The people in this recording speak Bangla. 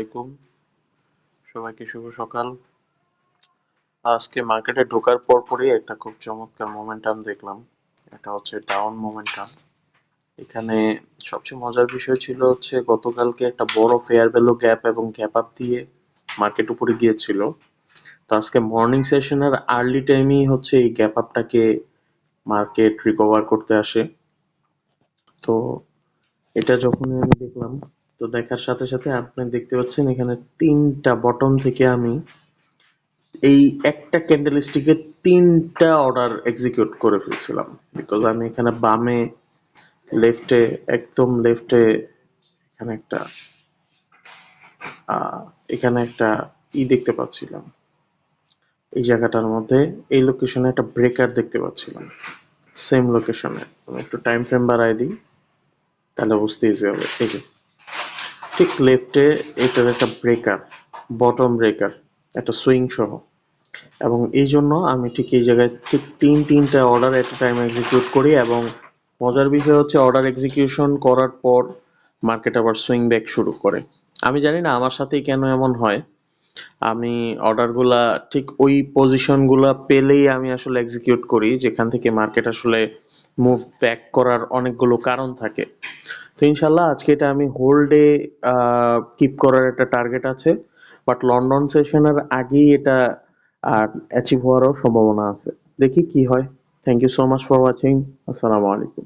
আলাইকুম, সবাইকে শুভ সকাল। আজকে মার্কেটে ঢোকার পরপরই একটা খুব চমৎকার মোমেন্টাম দেখলাম। এটা হচ্ছে ডাউন মোমেন্টাম। এখানে সবচেয়ে মজার বিষয় ছিল হচ্ছে গতকালকে একটা বড় ফেয়ার ভ্যালু গ্যাপ এবং গ্যাপ আপ দিয়ে মার্কেট উপরে গিয়েছিল। তো আজকে মর্নিং সেশনের আর্লি টাইমেই হচ্ছে এই গ্যাপ আপটাকে মার্কেট রিকভার করতে আসে। তো এটা যখনই আমি দেখলাম, তো দেখার সাথে সাথে আপনি দেখতে পাচ্ছেন এখানে তিনটা বটম থেকে আমি এই একটা ক্যান্ডেলস্টিকে তিনটা অর্ডার এক্সিকিউট করে ফেলছিলাম। বিকজ আমি এখানে বামে, লেফটে, একদম লেফটে এখানে একটা আহ, এখানে একটা দেখতে পাচ্ছিলাম। এই জায়গাটার মধ্যে এই লোকেশনে একটা ব্রেকার দেখতে পাচ্ছিলাম, সেম লোকেশনে। আমি একটু টাইম ফ্রেম বাড়াই দিই, তাহলে বুঝতে ইজি হবে। এই যে ঠিক লেফটে এটার একটা ব্রেকার, বটম ব্রেকার, একটা সুইং সহ। এবং এই জন্য আমি ঠিক এই জায়গায় ঠিক তিনটা অর্ডার এট এ টাইম এক্সিকিউট করি। এবং মজার বিষয় হচ্ছে অর্ডার এক্সিকিউশন করার পর মার্কেট আবার সুইং ব্যাক শুরু করে। আমি জানি না আমার সাথেই কেন এমন হয়। আমি অর্ডারগুলা ঠিক ওই পজিশনগুলা পেলেই আমি আসলে এক্সিকিউট করি, যেখান থেকে মার্কেট আসলে মুভ ব্যাক করার অনেকগুলো কারণ থাকে। তো ইনশাল্লাহ আজকে এটা আমি হোল্ডে কিপ করার একটা টার্গেট আছে, বাট লন্ডন সেশনের আগেই এটা অ্যাচিভ হওয়ারও সম্ভাবনা আছে। দেখি কি হয়। Thank you so much for watching. আসসালামু আলাইকুম।